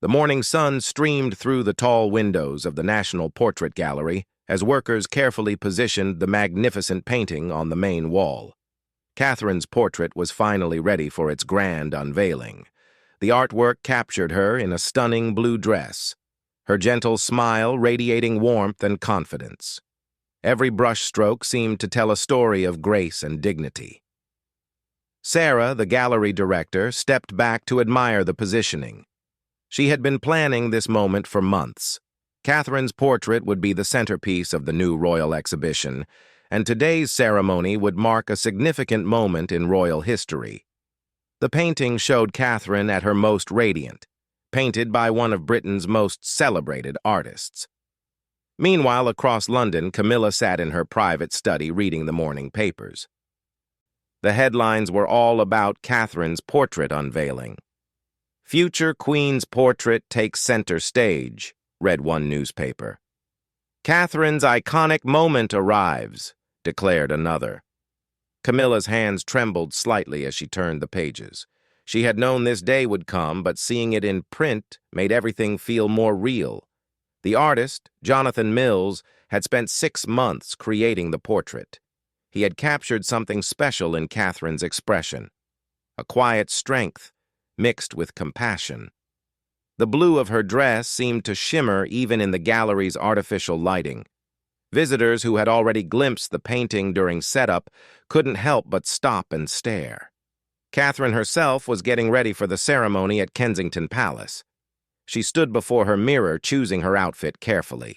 The morning sun streamed through the tall windows of the National Portrait Gallery as workers carefully positioned the magnificent painting on the main wall. Catherine's portrait was finally ready for its grand unveiling. The artwork captured her in a stunning blue dress, her gentle smile radiating warmth and confidence. Every brushstroke seemed to tell a story of grace and dignity. Sarah, the gallery director, stepped back to admire the positioning. She had been planning this moment for months. Catherine's portrait would be the centerpiece of the new royal exhibition, and today's ceremony would mark a significant moment in royal history. The painting showed Catherine at her most radiant, painted by one of Britain's most celebrated artists. Meanwhile, across London, Camilla sat in her private study reading the morning papers. The headlines were all about Catherine's portrait unveiling. "Future Queen's portrait takes center stage," read one newspaper. "Catherine's iconic moment arrives," declared another. Camilla's hands trembled slightly as she turned the pages. She had known this day would come, but seeing it in print made everything feel more real. The artist, Jonathan Mills, had spent 6 months creating the portrait. He had captured something special in Catherine's expression, a quiet strength mixed with compassion. The blue of her dress seemed to shimmer even in the gallery's artificial lighting. Visitors who had already glimpsed the painting during setup couldn't help but stop and stare. Catherine herself was getting ready for the ceremony at Kensington Palace. She stood before her mirror, choosing her outfit carefully.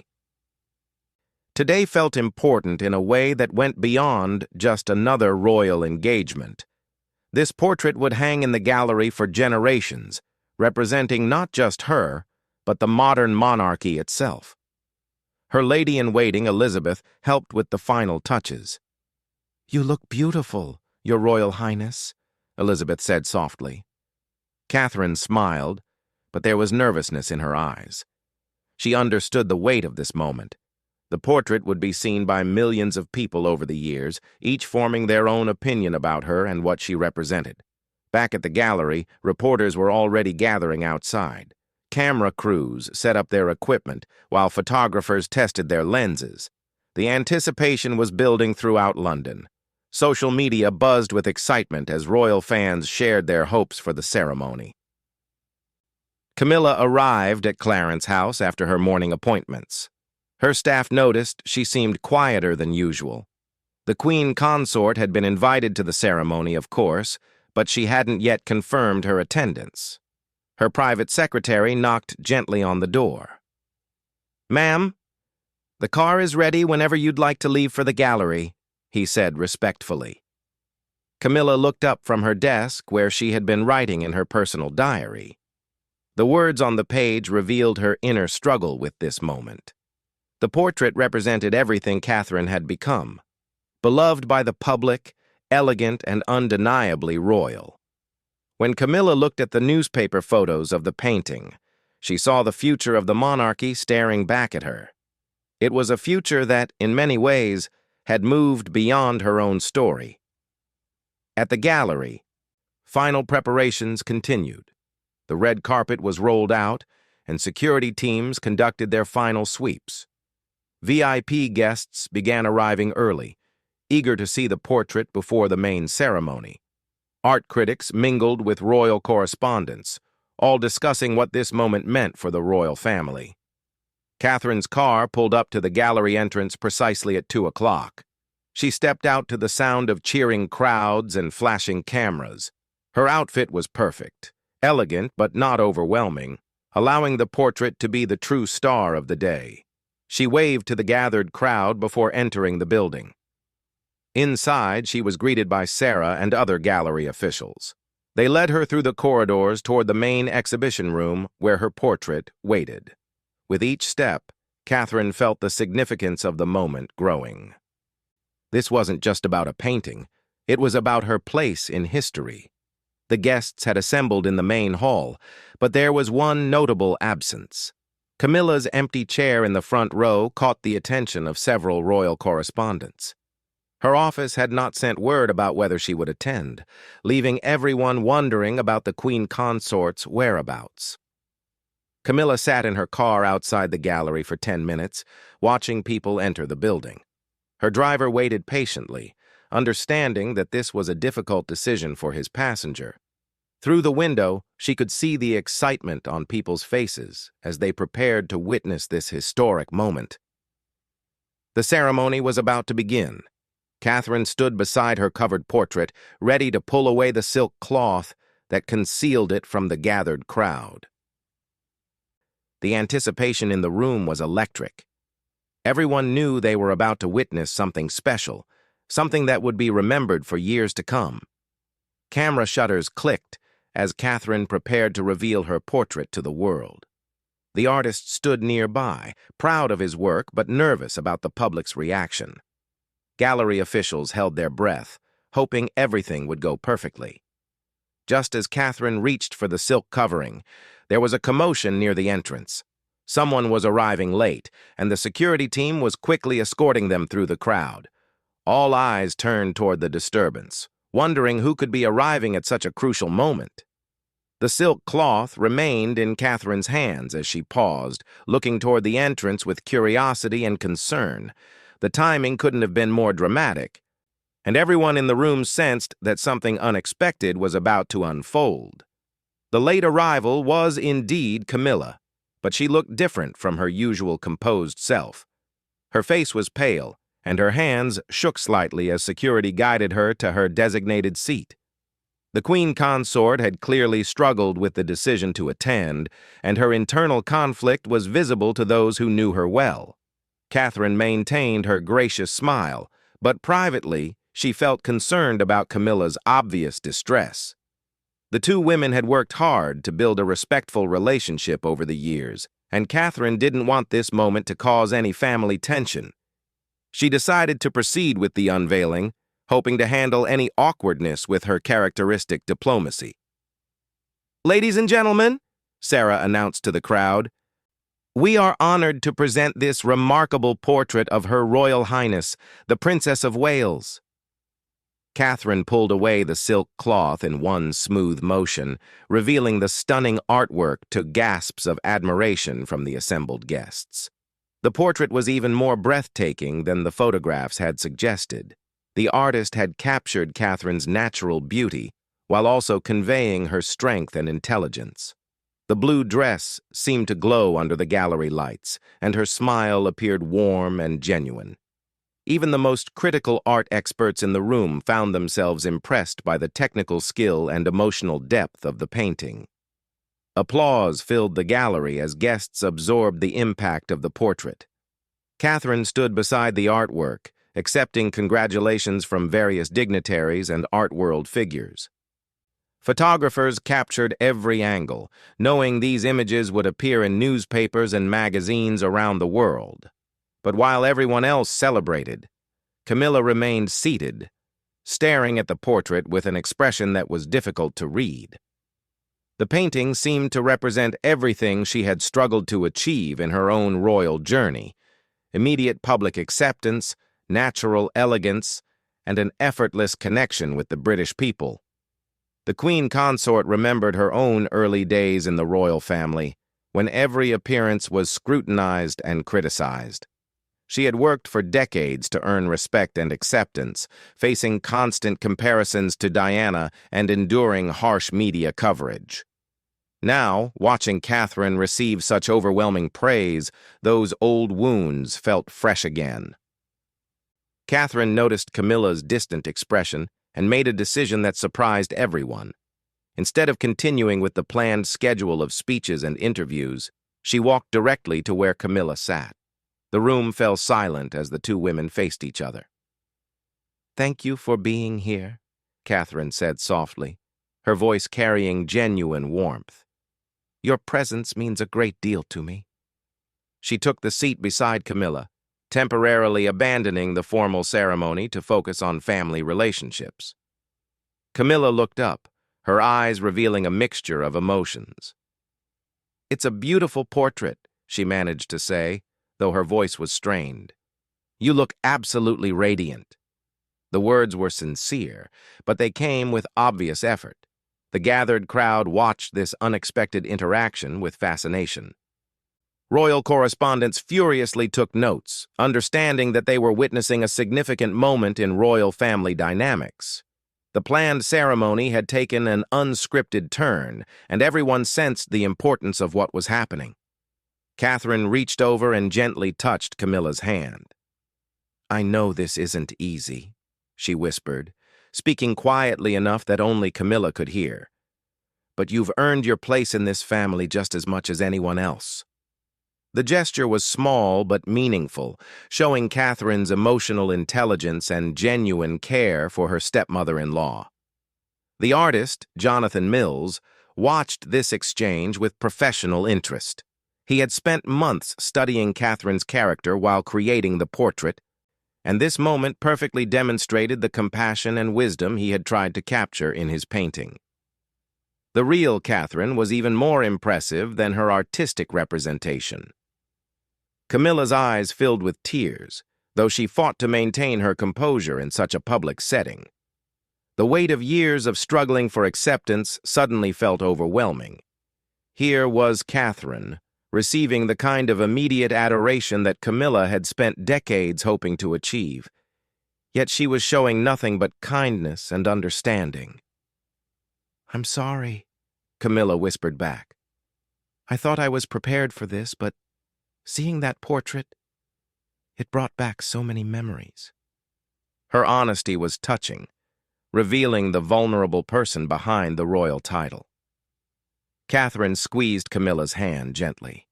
Today felt important in a way that went beyond just another royal engagement. This portrait would hang in the gallery for generations, representing not just her, but the modern monarchy itself. Her lady-in-waiting, Elizabeth, helped with the final touches. "You look beautiful, Your Royal Highness," Elizabeth said softly. Catherine smiled, but there was nervousness in her eyes. She understood the weight of this moment. The portrait would be seen by millions of people over the years, each forming their own opinion about her and what she represented. Back at the gallery, reporters were already gathering outside. Camera crews set up their equipment, while photographers tested their lenses. The anticipation was building throughout London. Social media buzzed with excitement as royal fans shared their hopes for the ceremony. Camilla arrived at Clarence House after her morning appointments. Her staff noticed she seemed quieter than usual. The Queen Consort had been invited to the ceremony, of course, but she hadn't yet confirmed her attendance. Her private secretary knocked gently on the door. "Ma'am, the car is ready whenever you'd like to leave for the gallery," he said respectfully. Camilla looked up from her desk where she had been writing in her personal diary. The words on the page revealed her inner struggle with this moment. The portrait represented everything Catherine had become. Beloved by the public, elegant and undeniably royal. When Camilla looked at the newspaper photos of the painting, she saw the future of the monarchy staring back at her. It was a future that, in many ways, had moved beyond her own story. At the gallery, final preparations continued. The red carpet was rolled out, and security teams conducted their final sweeps. VIP guests began arriving early, eager to see the portrait before the main ceremony. Art critics mingled with royal correspondents, all discussing what this moment meant for the royal family. Catherine's car pulled up to the gallery entrance precisely at 2 o'clock. She stepped out to the sound of cheering crowds and flashing cameras. Her outfit was perfect, elegant but not overwhelming, allowing the portrait to be the true star of the day. She waved to the gathered crowd before entering the building. Inside, she was greeted by Sarah and other gallery officials. They led her through the corridors toward the main exhibition room where her portrait waited. With each step, Catherine felt the significance of the moment growing. This wasn't just about a painting. It was about her place in history. The guests had assembled in the main hall, but there was one notable absence. Camilla's empty chair in the front row caught the attention of several royal correspondents. Her office had not sent word about whether she would attend, leaving everyone wondering about the Queen Consort's whereabouts. Camilla sat in her car outside the gallery for 10 minutes, watching people enter the building. Her driver waited patiently, understanding that this was a difficult decision for his passenger. Through the window, she could see the excitement on people's faces as they prepared to witness this historic moment. The ceremony was about to begin. Catherine stood beside her covered portrait, ready to pull away the silk cloth that concealed it from the gathered crowd. The anticipation in the room was electric. Everyone knew they were about to witness something special, something that would be remembered for years to come. Camera shutters clicked as Catherine prepared to reveal her portrait to the world. The artist stood nearby, proud of his work but nervous about the public's reaction. Gallery officials held their breath, hoping everything would go perfectly. Just as Catherine reached for the silk covering, there was a commotion near the entrance. Someone was arriving late, and the security team was quickly escorting them through the crowd. All eyes turned toward the disturbance, wondering who could be arriving at such a crucial moment. The silk cloth remained in Catherine's hands as she paused, looking toward the entrance with curiosity and concern. The timing couldn't have been more dramatic, and everyone in the room sensed that something unexpected was about to unfold. The late arrival was indeed Camilla, but she looked different from her usual composed self. Her face was pale, and her hands shook slightly as security guided her to her designated seat. The Queen Consort had clearly struggled with the decision to attend, and her internal conflict was visible to those who knew her well. Catherine maintained her gracious smile, but privately, she felt concerned about Camilla's obvious distress. The two women had worked hard to build a respectful relationship over the years, and Catherine didn't want this moment to cause any family tension. She decided to proceed with the unveiling, hoping to handle any awkwardness with her characteristic diplomacy. "Ladies and gentlemen," Sarah announced to the crowd, "we are honored to present this remarkable portrait of Her Royal Highness, the Princess of Wales." Catherine pulled away the silk cloth in one smooth motion, revealing the stunning artwork to gasps of admiration from the assembled guests. The portrait was even more breathtaking than the photographs had suggested. The artist had captured Catherine's natural beauty, while also conveying her strength and intelligence. The blue dress seemed to glow under the gallery lights, and her smile appeared warm and genuine. Even the most critical art experts in the room found themselves impressed by the technical skill and emotional depth of the painting. Applause filled the gallery as guests absorbed the impact of the portrait. Catherine stood beside the artwork, accepting congratulations from various dignitaries and art world figures. Photographers captured every angle, knowing these images would appear in newspapers and magazines around the world. But while everyone else celebrated, Camilla remained seated, staring at the portrait with an expression that was difficult to read. The painting seemed to represent everything she had struggled to achieve in her own royal journey: immediate public acceptance, natural elegance, and an effortless connection with the British people. The Queen Consort remembered her own early days in the royal family, when every appearance was scrutinized and criticized. She had worked for decades to earn respect and acceptance, facing constant comparisons to Diana and enduring harsh media coverage. Now, watching Catherine receive such overwhelming praise, those old wounds felt fresh again. Catherine noticed Camilla's distant expression and made a decision that surprised everyone. Instead of continuing with the planned schedule of speeches and interviews, she walked directly to where Camilla sat. The room fell silent as the two women faced each other. "Thank you for being here," Catherine said softly, her voice carrying genuine warmth. "Your presence means a great deal to me." She took the seat beside Camilla, temporarily abandoning the formal ceremony to focus on family relationships. Camilla looked up, her eyes revealing a mixture of emotions. "It's a beautiful portrait," she managed to say, though her voice was strained. "You look absolutely radiant." The words were sincere, but they came with obvious effort. The gathered crowd watched this unexpected interaction with fascination. Royal correspondents furiously took notes, understanding that they were witnessing a significant moment in royal family dynamics. The planned ceremony had taken an unscripted turn, and everyone sensed the importance of what was happening. Catherine reached over and gently touched Camilla's hand. "I know this isn't easy," she whispered, speaking quietly enough that only Camilla could hear. "But you've earned your place in this family just as much as anyone else." The gesture was small but meaningful, showing Catherine's emotional intelligence and genuine care for her stepmother-in-law. The artist, Jonathan Mills, watched this exchange with professional interest. He had spent months studying Catherine's character while creating the portrait, and this moment perfectly demonstrated the compassion and wisdom he had tried to capture in his painting. The real Catherine was even more impressive than her artistic representation. Camilla's eyes filled with tears, though she fought to maintain her composure in such a public setting. The weight of years of struggling for acceptance suddenly felt overwhelming. Here was Catherine, receiving the kind of immediate adoration that Camilla had spent decades hoping to achieve. Yet she was showing nothing but kindness and understanding. "I'm sorry," Camilla whispered back. "I thought I was prepared for this, but seeing that portrait, it brought back so many memories." Her honesty was touching, revealing the vulnerable person behind the royal title. Catherine squeezed Camilla's hand gently.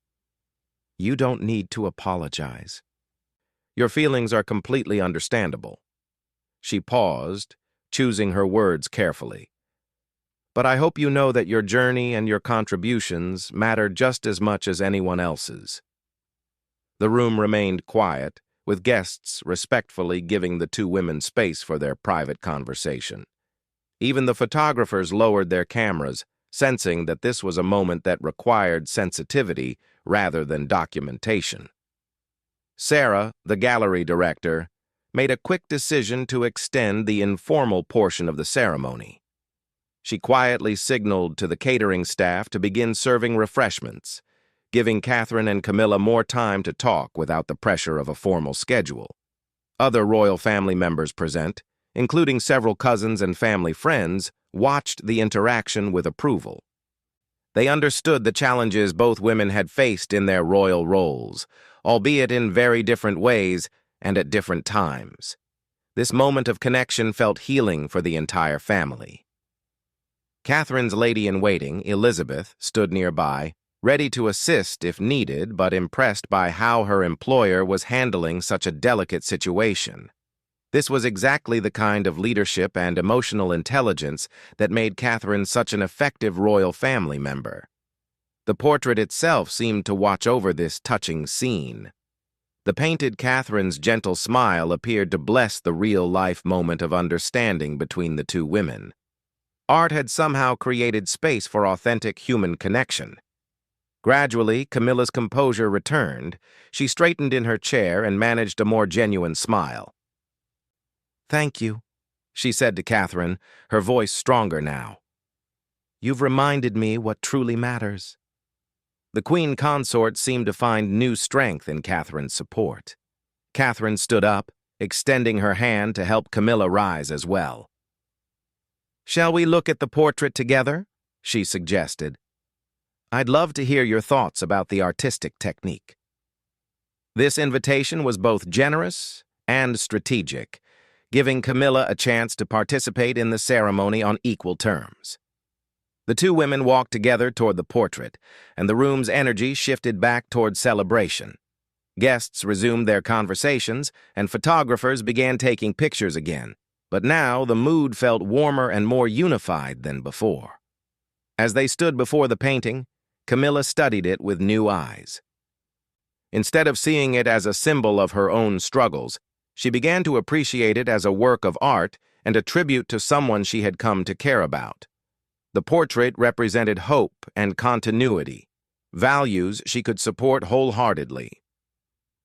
"You don't need to apologize. Your feelings are completely understandable." She paused, choosing her words carefully. "But I hope you know that your journey and your contributions matter just as much as anyone else's." The room remained quiet, with guests respectfully giving the two women space for their private conversation. Even the photographers lowered their cameras, sensing that this was a moment that required sensitivity rather than documentation. Sarah, the gallery director, made a quick decision to extend the informal portion of the ceremony. She quietly signaled to the catering staff to begin serving refreshments, giving Catherine and Camilla more time to talk without the pressure of a formal schedule. Other royal family members present, including several cousins and family friends, watched the interaction with approval. They understood the challenges both women had faced in their royal roles, albeit in very different ways and at different times. This moment of connection felt healing for the entire family. Catherine's lady-in-waiting, Elizabeth, stood nearby, ready to assist if needed, but impressed by how her employer was handling such a delicate situation. This was exactly the kind of leadership and emotional intelligence that made Catherine such an effective royal family member. The portrait itself seemed to watch over this touching scene. The painted Catherine's gentle smile appeared to bless the real-life moment of understanding between the two women. Art had somehow created space for authentic human connection. Gradually, Camilla's composure returned. She straightened in her chair and managed a more genuine smile. "Thank you," she said to Catherine, her voice stronger now. "You've reminded me what truly matters." The Queen Consort seemed to find new strength in Catherine's support. Catherine stood up, extending her hand to help Camilla rise as well. "Shall we look at the portrait together?" she suggested. "I'd love to hear your thoughts about the artistic technique." This invitation was both generous and strategic, giving Camilla a chance to participate in the ceremony on equal terms. The two women walked together toward the portrait, and the room's energy shifted back toward celebration. Guests resumed their conversations, and photographers began taking pictures again, but now the mood felt warmer and more unified than before. As they stood before the painting, Camilla studied it with new eyes. Instead of seeing it as a symbol of her own struggles, she began to appreciate it as a work of art and a tribute to someone she had come to care about. The portrait represented hope and continuity, values she could support wholeheartedly.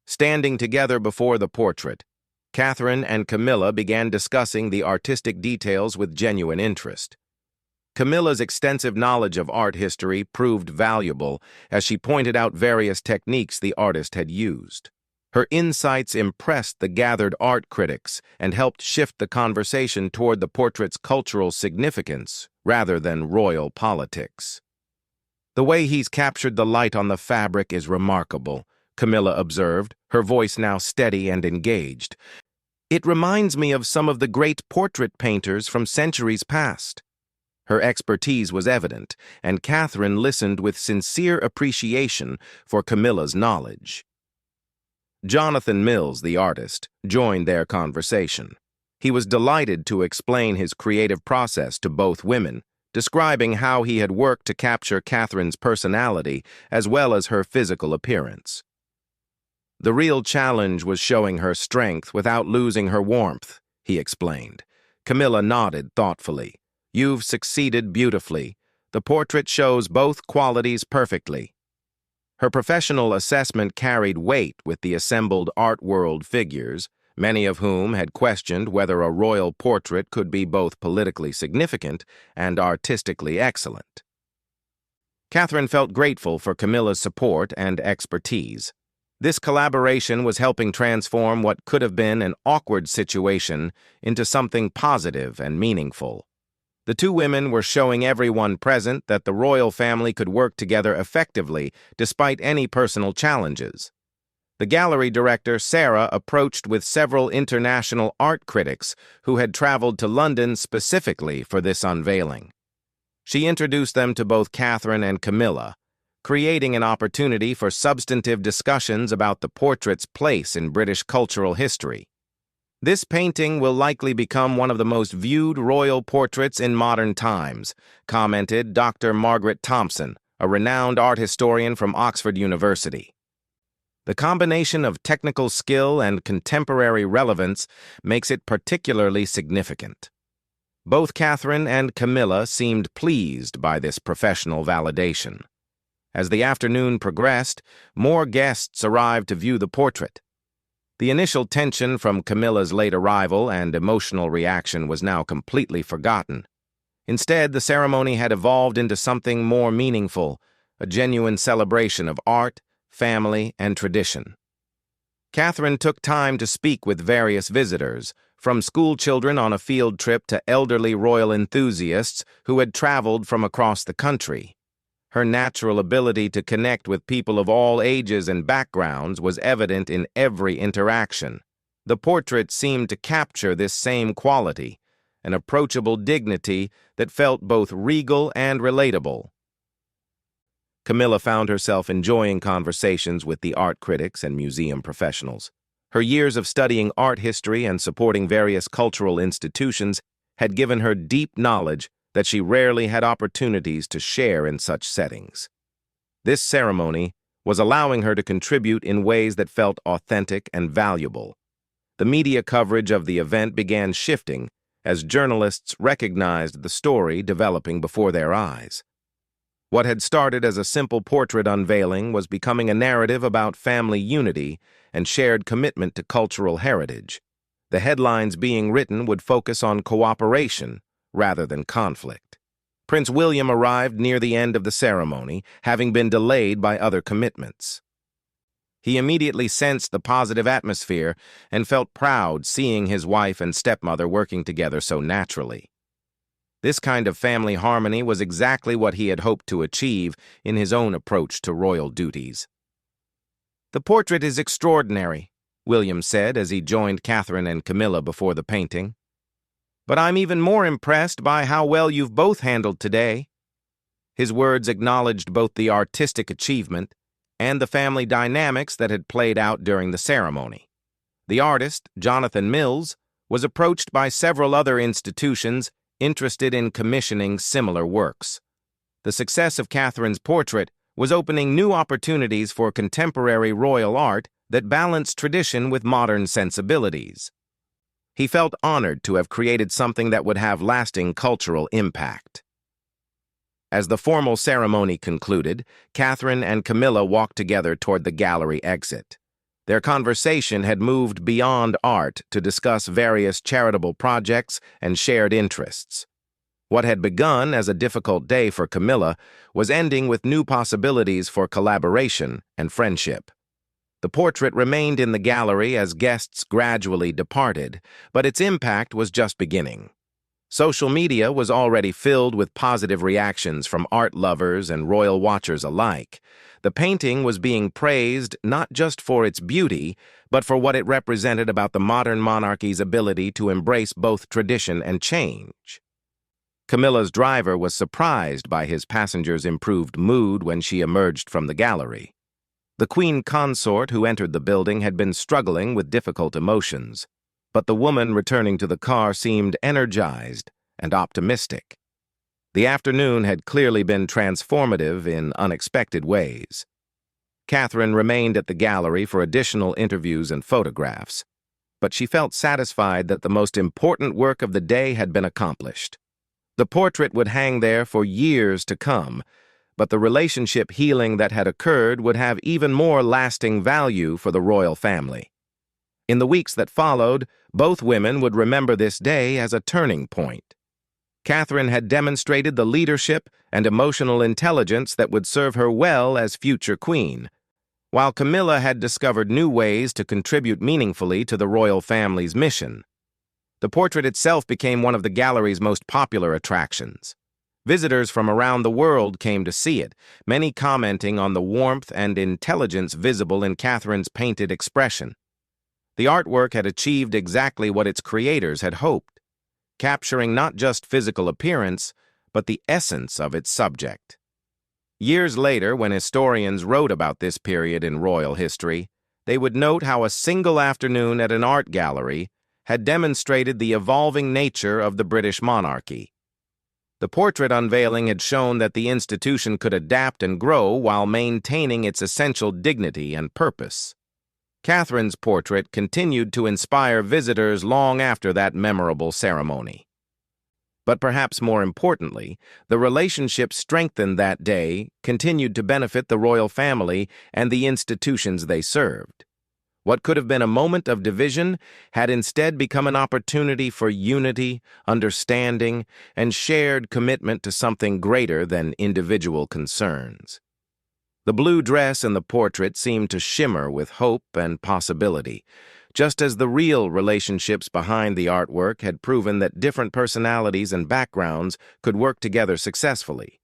Standing together before the portrait, Catherine and Camilla began discussing the artistic details with genuine interest. Camilla's extensive knowledge of art history proved valuable as she pointed out various techniques the artist had used. Her insights impressed the gathered art critics and helped shift the conversation toward the portrait's cultural significance rather than royal politics. "The way he's captured the light on the fabric is remarkable," Camilla observed, her voice now steady and engaged. "It reminds me of some of the great portrait painters from centuries past." Her expertise was evident, and Catherine listened with sincere appreciation for Camilla's knowledge. Jonathan Mills, the artist, joined their conversation. He was delighted to explain his creative process to both women, describing how he had worked to capture Catherine's personality as well as her physical appearance. "The real challenge was showing her strength without losing her warmth," he explained. Camilla nodded thoughtfully. "You've succeeded beautifully. The portrait shows both qualities perfectly." Her professional assessment carried weight with the assembled art world figures, many of whom had questioned whether a royal portrait could be both politically significant and artistically excellent. Catherine felt grateful for Camilla's support and expertise. This collaboration was helping transform what could have been an awkward situation into something positive and meaningful. The two women were showing everyone present that the royal family could work together effectively despite any personal challenges. The gallery director, Sarah, approached with several international art critics who had traveled to London specifically for this unveiling. She introduced them to both Catherine and Camilla, creating an opportunity for substantive discussions about the portrait's place in British cultural history. "This painting will likely become one of the most viewed royal portraits in modern times," commented Dr. Margaret Thompson, a renowned art historian from Oxford University. "The combination of technical skill and contemporary relevance makes it particularly significant." Both Catherine and Camilla seemed pleased by this professional validation. As the afternoon progressed, more guests arrived to view the portrait. The initial tension from Camilla's late arrival and emotional reaction was now completely forgotten. Instead, the ceremony had evolved into something more meaningful, a genuine celebration of art, family, and tradition. Catherine took time to speak with various visitors, from school children on a field trip to elderly royal enthusiasts who had traveled from across the country. Her natural ability to connect with people of all ages and backgrounds was evident in every interaction. The portrait seemed to capture this same quality, an approachable dignity that felt both regal and relatable. Camilla found herself enjoying conversations with the art critics and museum professionals. Her years of studying art history and supporting various cultural institutions had given her deep knowledge that she rarely had opportunities to share in such settings. This ceremony was allowing her to contribute in ways that felt authentic and valuable. The media coverage of the event began shifting as journalists recognized the story developing before their eyes. What had started as a simple portrait unveiling was becoming a narrative about family unity and shared commitment to cultural heritage. The headlines being written would focus on cooperation rather than conflict. Prince William arrived near the end of the ceremony, having been delayed by other commitments. He immediately sensed the positive atmosphere and felt proud seeing his wife and stepmother working together so naturally. This kind of family harmony was exactly what he had hoped to achieve in his own approach to royal duties. "The portrait is extraordinary," William said as he joined Catherine and Camilla before the painting. "But I'm even more impressed by how well you've both handled today." His words acknowledged both the artistic achievement and the family dynamics that had played out during the ceremony. The artist, Jonathan Mills, was approached by several other institutions interested in commissioning similar works. The success of Catherine's portrait was opening new opportunities for contemporary royal art that balanced tradition with modern sensibilities. He felt honored to have created something that would have lasting cultural impact. As the formal ceremony concluded, Catherine and Camilla walked together toward the gallery exit. Their conversation had moved beyond art to discuss various charitable projects and shared interests. What had begun as a difficult day for Camilla was ending with new possibilities for collaboration and friendship. The portrait remained in the gallery as guests gradually departed, but its impact was just beginning. Social media was already filled with positive reactions from art lovers and royal watchers alike. The painting was being praised not just for its beauty, but for what it represented about the modern monarchy's ability to embrace both tradition and change. Camilla's driver was surprised by his passenger's improved mood when she emerged from the gallery. The queen consort who entered the building had been struggling with difficult emotions, but the woman returning to the car seemed energized and optimistic. The afternoon had clearly been transformative in unexpected ways. Catherine remained at the gallery for additional interviews and photographs, but she felt satisfied that the most important work of the day had been accomplished. The portrait would hang there for years to come, but the relationship healing that had occurred would have even more lasting value for the royal family. In the weeks that followed, both women would remember this day as a turning point. Catherine had demonstrated the leadership and emotional intelligence that would serve her well as future queen, while Camilla had discovered new ways to contribute meaningfully to the royal family's mission. The portrait itself became one of the gallery's most popular attractions. Visitors from around the world came to see it, many commenting on the warmth and intelligence visible in Catherine's painted expression. The artwork had achieved exactly what its creators had hoped, capturing not just physical appearance, but the essence of its subject. Years later, when historians wrote about this period in royal history, they would note how a single afternoon at an art gallery had demonstrated the evolving nature of the British monarchy. The portrait unveiling had shown that the institution could adapt and grow while maintaining its essential dignity and purpose. Catherine's portrait continued to inspire visitors long after that memorable ceremony. But perhaps more importantly, the relationship strengthened that day continued to benefit the royal family and the institutions they served. What could have been a moment of division had instead become an opportunity for unity, understanding, and shared commitment to something greater than individual concerns. The blue dress in the portrait seemed to shimmer with hope and possibility, just as the real relationships behind the artwork had proven that different personalities and backgrounds could work together successfully.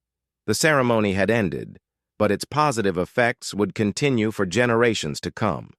The ceremony had ended, but its positive effects would continue for generations to come.